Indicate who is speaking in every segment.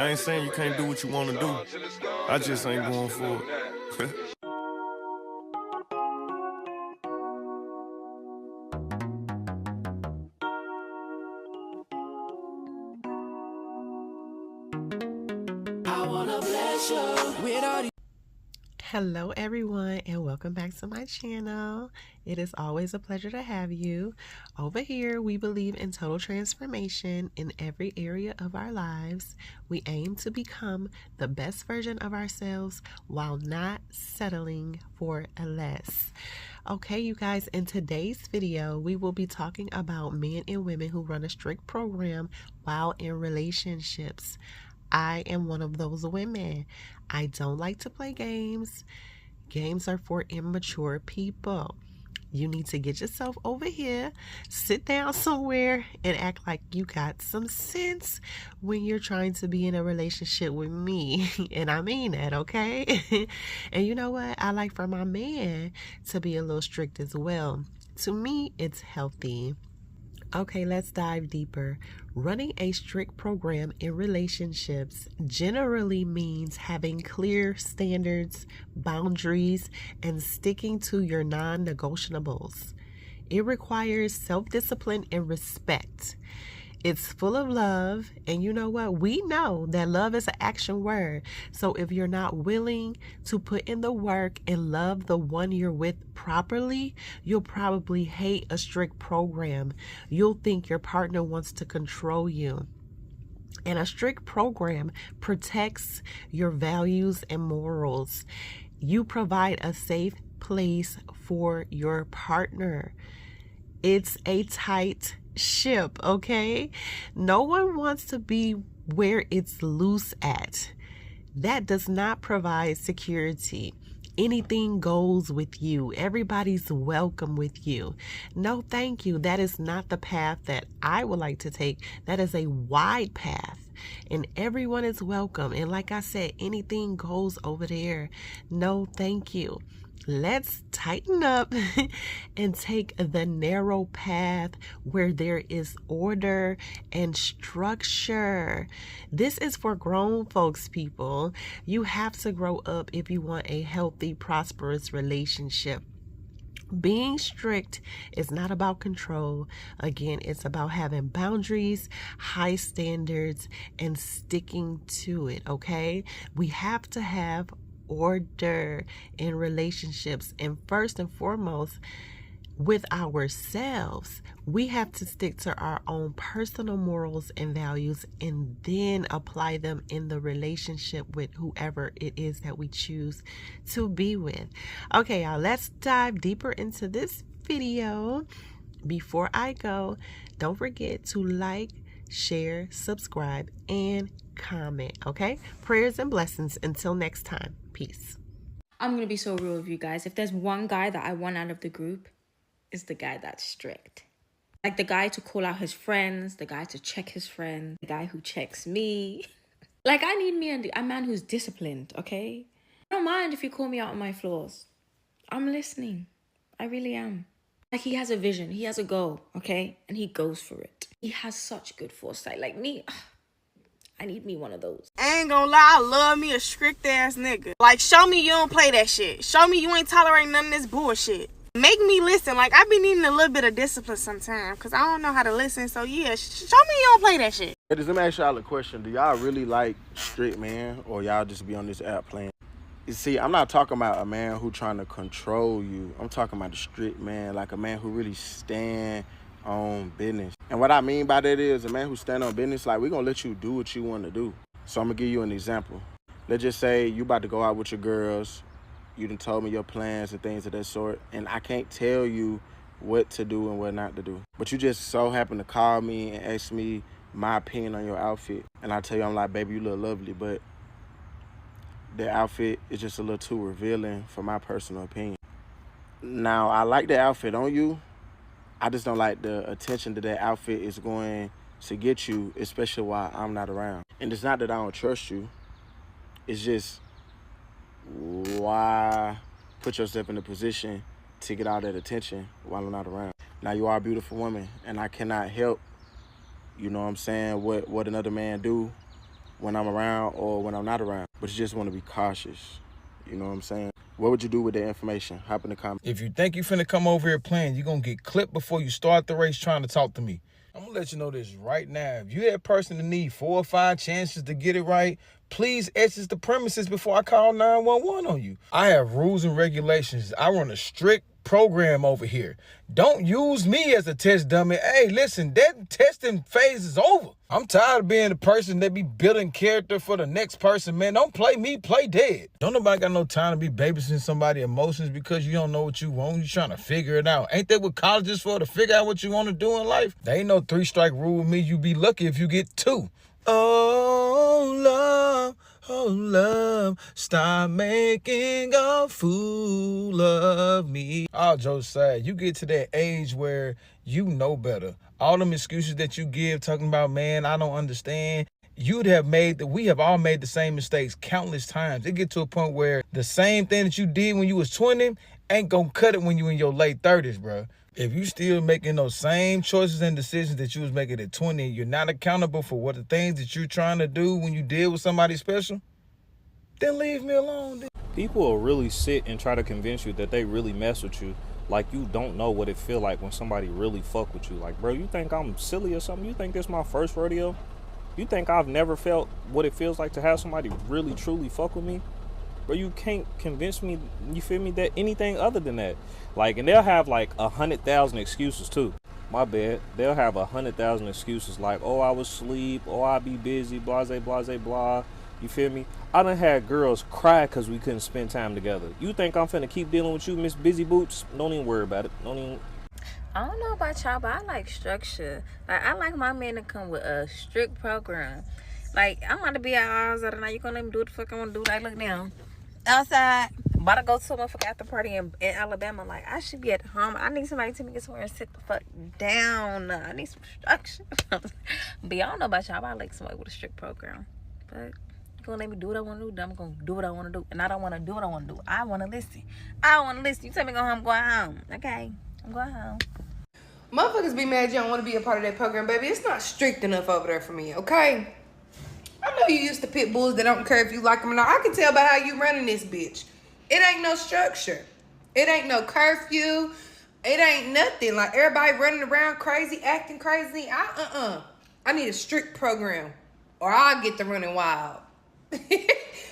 Speaker 1: I ain't saying you can't do what you want to do. I just ain't going for it.
Speaker 2: Hello everyone, and welcome back to my channel. It is always a pleasure to have you. Over here, we believe in total transformation in every area of our lives. We aim to become the best version of ourselves while not settling for less. Okay, you guys, in today's video, we will be talking about men and women who run a strict program while in relationships. I am one of those women. I don't like to play games. Games are for immature people. You need to get yourself over here, sit down somewhere, and act like you got some sense when you're trying to be in a relationship with me. And I mean that, okay? And you know what? I like for my man to be a little strict as well. To me, it's healthy. Okay, let's dive deeper. Running a strict program in relationships generally means having clear standards, boundaries, and sticking to your non-negotiables. It requires self-discipline and respect. It's full of love, and you know what? We know that love is an action word. So if you're not willing to put in the work and love the one you're with properly, you'll probably hate a strict program. You'll think your partner wants to control you. And a strict program protects your values and morals. You provide a safe place for your partner. It's a tight ship, okay? No one wants to be where it's loose at. That does not provide security. Anything goes with you. Everybody's welcome with you. No, thank you. That is not the path that I would like to take. That is a wide path, and everyone is welcome. And like I said, anything goes over there. No, thank you. Let's tighten up and take the narrow path where there is order and structure. This is for grown folks, people. You have to grow up if you want a healthy, prosperous relationship. Being strict is not about control. Again, it's about having boundaries, high standards, and sticking to it, okay? We have to have order in relationships, and first and foremost with ourselves. We have to stick to our own personal morals and values and then apply them in the relationship with whoever it is that we choose to be with. Okay, y'all, let's dive deeper into this video. Before I go, don't forget to like, share, subscribe, and comment, okay? Prayers and blessings until next time. Peace.
Speaker 3: I'm going to be so real with you guys. If there's one guy that I want out of the group, it's the guy that's strict. Like the guy to call out his friends, the guy to check his friends, the guy who checks me. Like I need me a man who's disciplined, okay? I don't mind if you call me out on my flaws. I'm listening. I really am. Like he has a vision, he has a goal, okay? And he goes for it. He has such good foresight. Like me, I need me one of those.
Speaker 4: I ain't gonna lie, I love me a strict ass nigga. Like, show me you don't play that shit. Show me you ain't tolerating none of this bullshit. Make me listen. Like, I be needing a little bit of discipline sometimes, because I don't know how to listen. So, yeah, show me you don't play that shit.
Speaker 5: Hey, let me ask y'all a question. Do y'all really like strict men, or y'all just be on this app playing? You see, I'm not talking about a man who trying to control you. I'm talking about a strict man, like a man who really stand on business. And what I mean by that is a man who stand on business, like, we're going to let you do what you want to do. So I'm going to give you an example. Let's just say you about to go out with your girls. You done told me your plans and things of that sort, and I can't tell you what to do and what not to do. But you just so happen to call me and ask me my opinion on your outfit. And I tell you, I'm like, baby, you look lovely, but the outfit is just a little too revealing for my personal opinion. Now, I like the outfit on you. I just don't like the attention that outfit is going to get you, especially while I'm not around. And it's not that I don't trust you. It's just, why put yourself in a position to get all that attention while I'm not around? Now, you are a beautiful woman, and I cannot help, you know what I'm saying, what another man do when I'm around or when I'm not around. But you just want to be cautious. You know what I'm saying? What would you do with that information? Hop in the comments.
Speaker 6: If you think you finna come over here playing, you're gonna get clipped before you start the race trying to talk to me. I'm gonna let you know this right now. If you that person that need 4 or 5 chances to get it right, please exit the premises before I call 911 on you. I have rules and regulations. I run a strict program over here. Don't use me as a test dummy. Hey, listen, that testing phase is over. I'm tired of being the person that be building character for the next person, man. Don't play me, play dead. Don't nobody got no time to be babysitting somebody's emotions because you don't know what you want. You trying to figure it out. Ain't that what college is for, to figure out what you want to do in life? There ain't no 3-strike rule with me. You be lucky if you get 2. Oh, love, stop making a fool of me. All jokes aside, you get to that age where you know better. All them excuses that you give talking about, man, I don't understand. We have all made the same mistakes countless times. It get to a point where the same thing that you did when you was 20 ain't gonna cut it when you in your late 30s, bro. If you still making those same choices and decisions that you was making at 20, you're not accountable for what the things that you're trying to do when you deal with somebody special, then leave me alone.
Speaker 7: People will really sit and try to convince you that they really mess with you, like you don't know what it feel like when somebody really fuck with you. Like, bro, you think I'm silly or something? You think this is my first rodeo? You think I've never felt what it feels like to have somebody really truly fuck with me? Bro, you can't convince me, you feel me, that anything other than that. Like, and they'll have like 100,000 excuses too. My bad. They'll have 100,000 excuses like, oh, I was asleep, oh, I be busy, blase, blase, blah. You feel me? I done had girls cry because we couldn't spend time together. You think I'm finna keep dealing with you, Miss Busy Boots? Don't even worry about it.
Speaker 3: I don't know about y'all, but I like structure. Like, I like my man to come with a strict program. Like, I'm about to be at ours other night. You gonna let me do what the fuck I wanna do? Like, look now. Outside, about to go to a motherfucking after party in Alabama. Like, I should be at home. I need somebody to get somewhere and sit the fuck down. I need some structure. But I don't know about y'all, but I like somebody with a strict program. But you gonna let me do what I want to do, then I'm gonna do what I want to do. And I don't want to do what I want to do. I want to listen. You tell me to go home, I'm going home. Okay, I'm going home.
Speaker 8: Motherfuckers be mad you don't want to be a part of that program, baby. It's not strict enough over there for me, okay? I know you used to pit bulls that don't care if you like them or not. I can tell by how you running this bitch. It ain't no structure. It ain't no curfew. It ain't nothing. Like, everybody running around crazy, acting crazy. I need a strict program, or I'll get to running wild.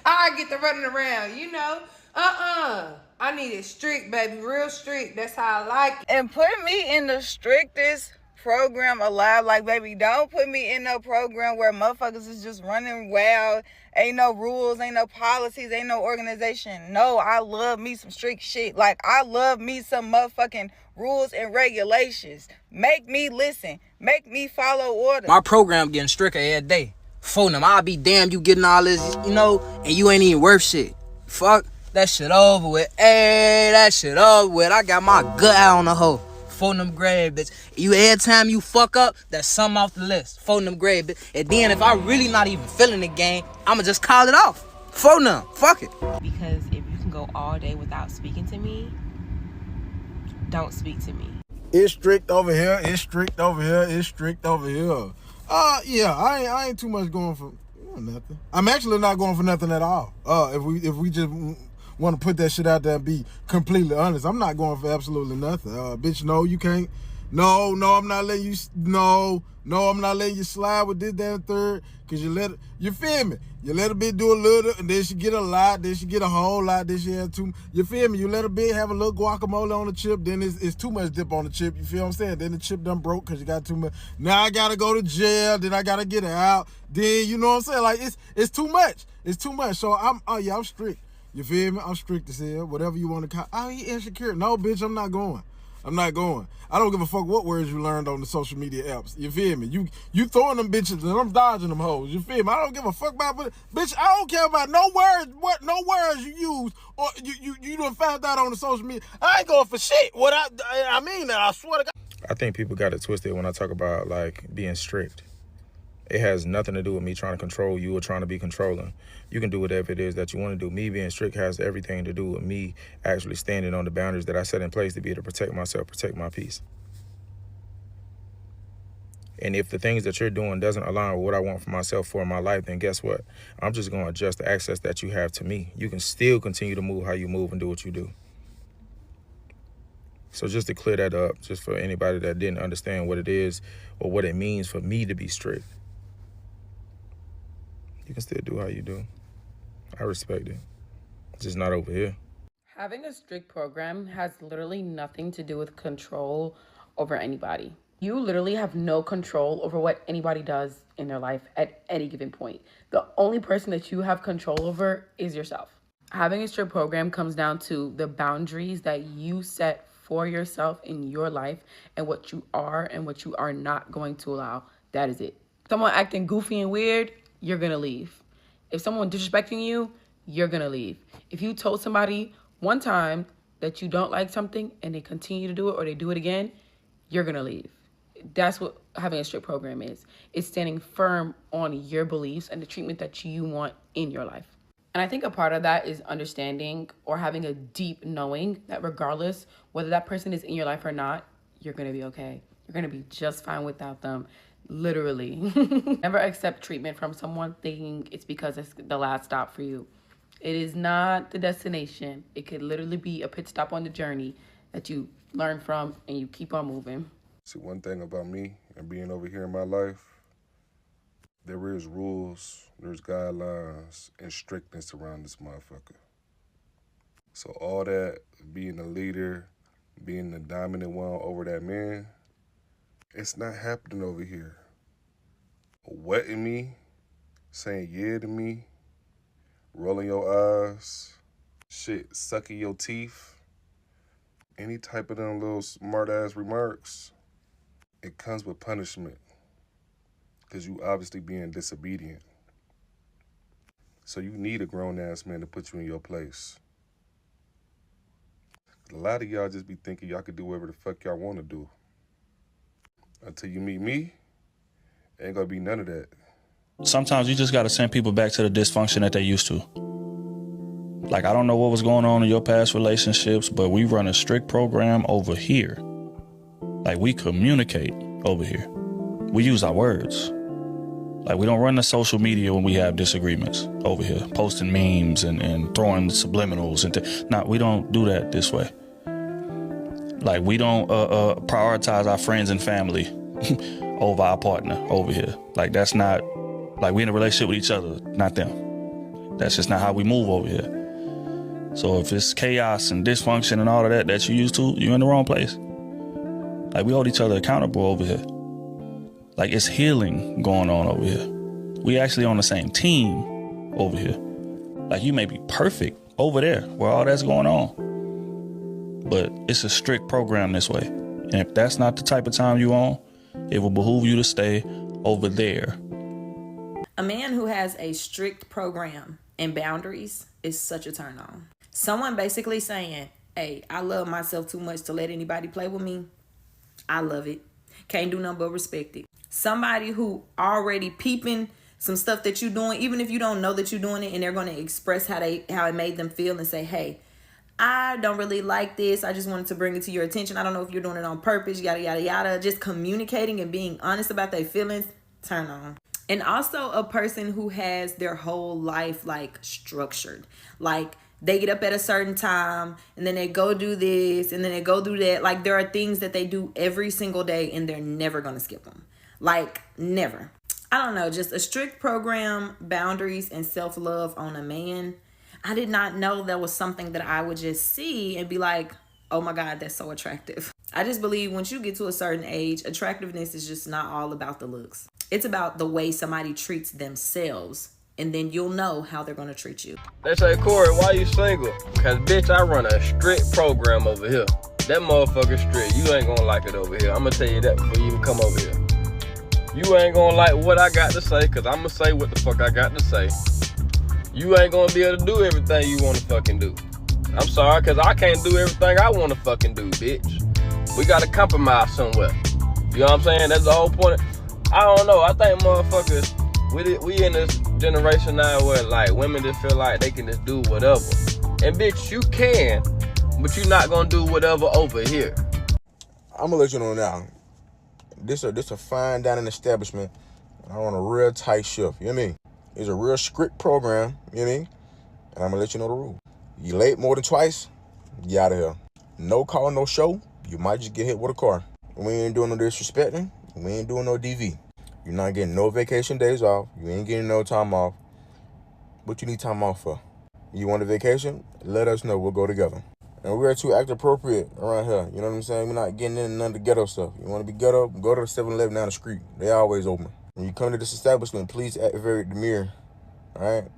Speaker 8: I'll get to running around, you know? I need it strict, baby, real strict. That's how I like it.
Speaker 9: And put me in the strictest program alive. Like, baby, don't put me in no program where motherfuckers is just running wild. Ain't no rules, ain't no policies, ain't no organization. No, I love me some strict shit. Like, I love me some motherfucking rules and regulations. Make me listen. Make me follow orders.
Speaker 10: My program getting stricter every day. Phone them. I'll be damned you getting all this, you know, and you ain't even worth shit. Fuck that shit over with. Hey, that shit over with. I got my gut out on the hoe. Phone them grave, bitch. Every time you fuck up, that's something off the list. Phone them grave, bitch. And then if I really not even feeling the game, I'ma just call it off. Phone them. Fuck it.
Speaker 2: Because if you can go all day without speaking to me, don't speak to me.
Speaker 1: It's strict over here. It's strict over here. It's strict over here. Yeah, I ain't too much going for nothing. I'm actually not going for nothing at all. If we just want to put that shit out there and be completely honest, I'm not going for absolutely nothing. Bitch, no, you can't. No, I'm not letting you. No, I'm not letting you slide with this, that, and third. Cause you feel me? You let a bitch do a little, and then she get a lot, then she get a whole lot, then she have too. You feel me? You let a bitch have a little guacamole on the chip, then it's too much dip on the chip. You feel what I'm saying? Then the chip done broke cause you got too much. Now I gotta go to jail. Then I gotta get out. Then you know what I'm saying? Like it's too much. It's too much. So I'm strict. You feel me? I'm strict as hell. Whatever you want to call. Oh, he insecure. No, bitch, I'm not going. I don't give a fuck what words you learned on the social media apps. You feel me? You throwing them bitches and I'm dodging them hoes. You feel me? I don't give a fuck about it. Bitch, I don't care about no words you use or you done found out on the social media. I ain't going for shit. I mean that, I swear to God.
Speaker 6: I think people got it twisted when I talk about, like, being strict. It has nothing to do with me trying to control you or trying to be controlling. You can do whatever it is that you want to do. Me being strict has everything to do with me actually standing on the boundaries that I set in place to be able to protect myself, protect my peace. And if the things that you're doing doesn't align with what I want for myself for my life, then guess what? I'm just going to adjust the access that you have to me. You can still continue to move how you move and do what you do. So just to clear that up, just for anybody that didn't understand what it is or what it means for me to be strict, you can still do how you do. I respect it. It's just not over here.
Speaker 11: Having a strict program has literally nothing to do with control over anybody. You literally have no control over what anybody does in their life at any given point. The only person that you have control over is yourself. Having a strict program comes down to the boundaries that you set for yourself in your life and what you are and what you are not going to allow. That is it. Someone acting goofy and weird, you're gonna leave. If someone disrespecting you, you're gonna leave. If you told somebody one time that you don't like something and they continue to do it or they do it again, you're gonna leave. That's what having a strict program is. It's standing firm on your beliefs and the treatment that you want in your life. And I think a part of that is understanding or having a deep knowing that regardless whether that person is in your life or not, you're gonna be okay. You're gonna be just fine without them. Literally. Never accept treatment from someone thinking it's because it's the last stop for you. It is not the destination. It could literally be a pit stop on the journey that you learn from and you keep on moving.
Speaker 12: See, one thing about me and being over here in my life, there is rules, there's guidelines, and strictness around this motherfucker. So all that, being the leader, being the dominant one over that man, it's not happening over here. Wetting me, saying yeah to me, rolling your eyes, shit, sucking your teeth, any type of them little smart-ass remarks, it comes with punishment because you obviously being disobedient. So you need a grown-ass man to put you in your place. A lot of y'all just be thinking y'all could do whatever the fuck y'all want to do. Until you meet me, ain't gonna be none of that.
Speaker 13: Sometimes you just gotta send people back to the dysfunction that they used to. Like, I don't know what was going on in your past relationships, but we run a strict program over here. Like, we communicate over here. We use our words. Like, we don't run the social media when we have disagreements over here, posting memes and throwing subliminals. No, we don't do that this way. Like, we don't prioritize our friends and family over our partner over here. Like, that's not, like, we in a relationship with each other, not them. That's just not how we move over here. So if it's chaos and dysfunction and all of that you used to, you're in the wrong place. Like, we hold each other accountable over here. Like, it's healing going on over here. We actually on the same team over here. Like, you may be perfect over there where all that's going on, but it's a strict program this way. And if that's not the type of time you on, it will behoove you to stay over there.
Speaker 14: A man who has a strict program and boundaries is such a turn on. Someone basically saying, hey, I love myself too much to let anybody play with me. I love it. Can't do nothing but respect it. Somebody who already peeping some stuff that you're doing, even if you don't know that you're doing it, and they're going to express how it made them feel and say, hey, I don't really like this. I just wanted to bring it to your attention. I don't know if you're doing it on purpose, yada, yada, yada. Just communicating and being honest about their feelings, turn on. And also a person who has their whole life like structured. Like, they get up at a certain time and then they go do this and then they go do that. Like, there are things that they do every single day and they're never going to skip them. Like, never. I don't know, just a strict program, boundaries, and self-love on a man. I did not know that was something that I would just see and be like, oh my God, that's so attractive. I just believe once you get to a certain age, attractiveness is just not all about the looks. It's about the way somebody treats themselves. And then you'll know how they're going to treat you.
Speaker 15: They say, Corey, why you single? Because, bitch, I run a strict program over here. That motherfucker strict. You ain't going to like it over here. I'm going to tell you that before you even come over here. You ain't going to like what I got to say, because I'm going to say what the fuck I got to say. You ain't going to be able to do everything you want to fucking do. I'm sorry, because I can't do everything I want to fucking do, bitch. We got to compromise somewhere. You know what I'm saying? That's the whole point. I don't know. I think motherfuckers, we in this generation now where, like, women just feel like they can just do whatever. And, bitch, you can, but you're not going to do whatever over here.
Speaker 12: I'm going to let you know now.
Speaker 5: this a fine dining establishment. I want a real tight shift. You know what I mean? It's a real strict program. You know what I mean? And I'm gonna let you know the rule. You late more than twice, you out of here. No call, no show. You might just get hit with a car. We ain't doing no disrespecting. We ain't doing no DV. You're not getting no vacation days off. You ain't getting no time off. What you need time off for? You want a vacation? Let us know. We'll go together. And we're to act appropriate around here. You know what I'm saying? We're not getting in none of the ghetto stuff. You want to be ghetto? Go to the 7-Eleven down the street. They always open. When you come to this establishment, please act very demure. All right?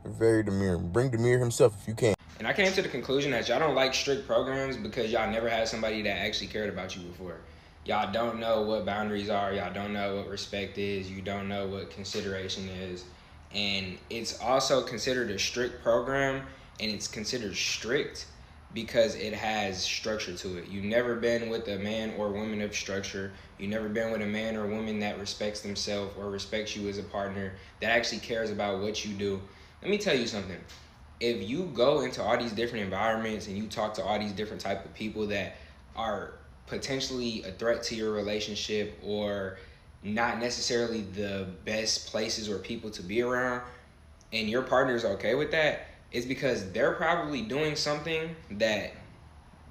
Speaker 5: Very demure. Bring demure himself if you can.
Speaker 10: And I came to the conclusion that y'all don't like strict programs because y'all never had somebody that actually cared about you before. Y'all don't know what boundaries are. Y'all don't know what respect is. You don't know what consideration is. And it's also considered a strict program, and it's considered strict because it has structure to it. You've never been with a man or woman of structure. You've never been with a man or woman that respects themselves or respects you as a partner, that actually cares about what you do. Let me tell you something. If you go into all these different environments and you talk to all these different type of people that are potentially a threat to your relationship or not necessarily the best places or people to be around, and your partner is okay with that, it's because they're probably doing something that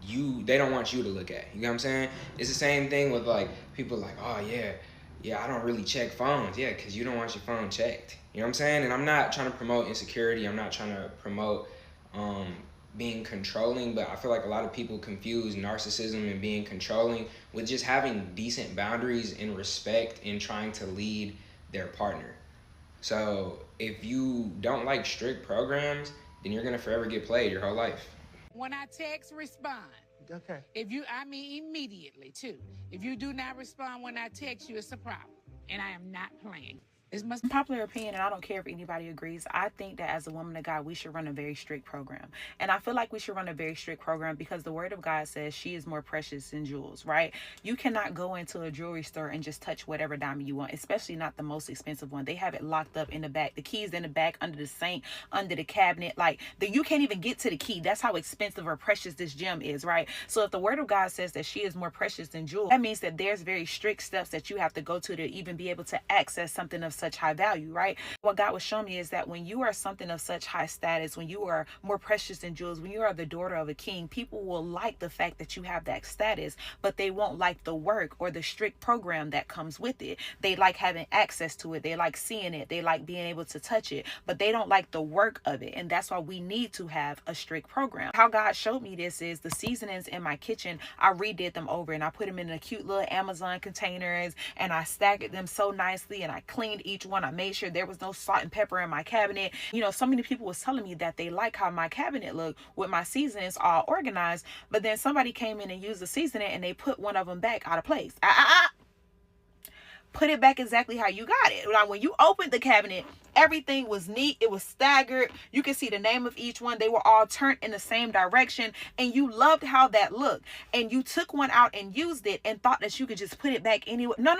Speaker 10: they don't want you to look at. You know what I'm saying? It's the same thing with like people like, oh yeah, I don't really check phones. Yeah, because you don't want your phone checked. You know what I'm saying? And I'm not trying to promote insecurity. I'm not trying to promote being controlling, but I feel like a lot of people confuse narcissism and being controlling with just having decent boundaries and respect and trying to lead their partner. So if you don't like strict programs, then you're gonna forever get played your whole life.
Speaker 16: When I text, respond.
Speaker 5: Okay.
Speaker 16: I mean immediately too. If you do not respond when I text you, it's a problem. And I am not playing. It's must
Speaker 14: Popular opinion, and I don't care if anybody agrees. I think that as a woman of God, we should run a very strict program. And I feel like we should run a very strict program because the word of God says she is more precious than jewels, right? You cannot go into a jewelry store and just touch whatever diamond you want, especially not the most expensive one. They have it locked up in the back. The keys in the back, under the sink, under the cabinet. You can't even get to the key. That's how expensive or precious this gem is, right? So if the word of God says that she is more precious than jewels, that means that there's very strict steps that you have to go to even be able to access something of such high value, right? What God was showing me is that when you are something of such high status, when you are more precious than jewels, when you are the daughter of a king, people will like the fact that you have that status, but they won't like the work or the strict program that comes with it. They like having access to it. They like seeing it. They like being able to touch it, but they don't like the work of it. And that's why we need to have a strict program. How God showed me this is the seasonings in my kitchen. I redid them over and I put them in a cute little Amazon containers and I staggered them so nicely and I cleaned each one. I made sure there was no salt and pepper in my cabinet. So many people was telling me that they like how my cabinet looked with my seasonings all organized, but then somebody came in and used the seasoning and they put one of them back out of place. Put it back exactly how you got it. Now, when you opened the cabinet, everything was neat. It was staggered. You can see the name of each one. They were all turned in the same direction. And you loved how that looked. And you took one out and used it and thought that you could just put it back anywhere. No.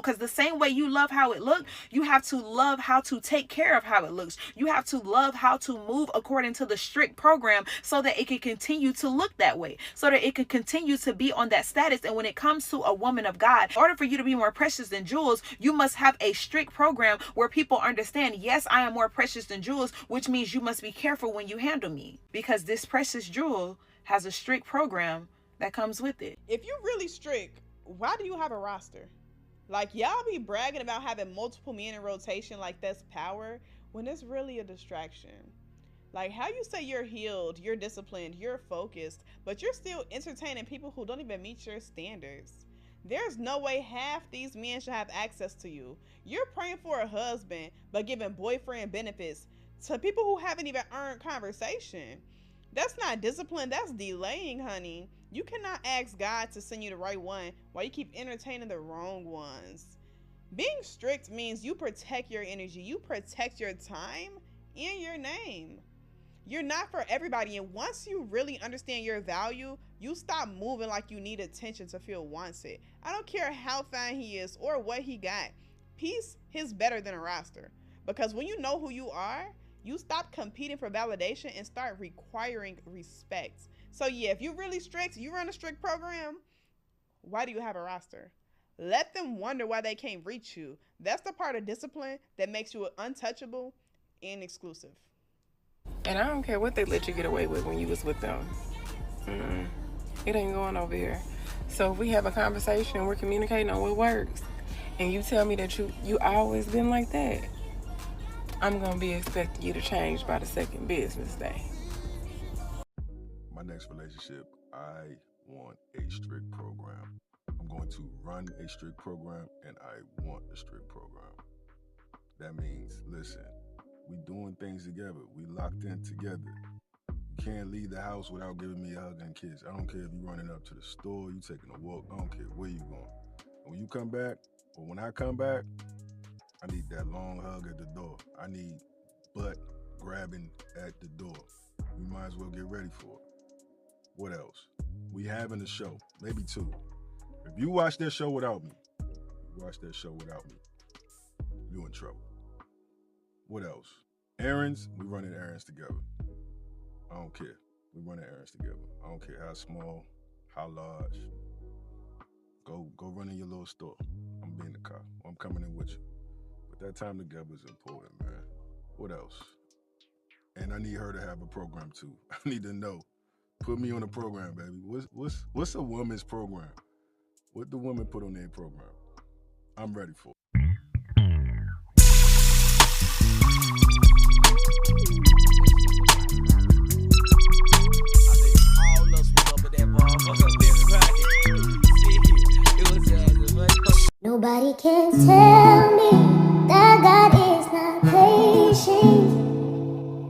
Speaker 14: Because the same way you love how it looked, you have to love how to take care of how it looks. You have to love how to move according to the strict program so that it can continue to look that way. So that it can continue to be on that status. And when it comes to a woman of God, in order for you to be more precious than jewels, you must have a strict program where people understand, yes, I am more precious than jewels, which means you must be careful when you handle me because this precious jewel has a strict program that comes with it.
Speaker 17: If you're really strict, why do you have a roster? Like, y'all be bragging about having multiple men in rotation like that's power when it's really a distraction. Like, how you say you're healed, you're disciplined, you're focused, but you're still entertaining people who don't even meet your standards. There's no way half these men should have access to you. You're praying for a husband, but giving boyfriend benefits to people who haven't even earned conversation. That's not discipline, that's delaying, honey. You cannot ask God to send you the right one while you keep entertaining the wrong ones. Being strict means you protect your energy, you protect your time and your name. You're not for everybody, and once you really understand your value, you stop moving like you need attention to feel wanted. I don't care how fine he is or what he got. Peace is better than a roster. Because when you know who you are, you stop competing for validation and start requiring respect. So yeah, if you're really strict, you run a strict program, why do you have a roster? Let them wonder why they can't reach you. That's the part of discipline that makes you untouchable and exclusive.
Speaker 18: And I don't care what they let you get away with when you was with them. It ain't going over here. So if we have a conversation and we're communicating on what works, and you tell me that you always been like that, I'm gonna be expecting you to change by the second business day.
Speaker 12: My next relationship, I want a strict program. I'm going to run a strict program, and I want a strict program. That means, listen, we doing things together. We locked in together. You can't leave the house without giving me a hug and kiss. I don't care if you running up to the store, you taking a walk. I don't care where you going. When you come back, or when I come back, I need that long hug at the door. I need butt grabbing at the door. We might as well get ready for it. What else? We having a show, maybe 2. If you watch that show without me, you in trouble. What else? Errands, we running errands together. I don't care. We running errands together. I don't care how small, how large. Go run in your little store. I'm being the car. I'm coming in with you. But that time together is important, man. What else? And I need her to have a program too. I need to know. Put me on a program, baby. What's a woman's program? What do women put on their program? I'm ready for it.
Speaker 19: Nobody can tell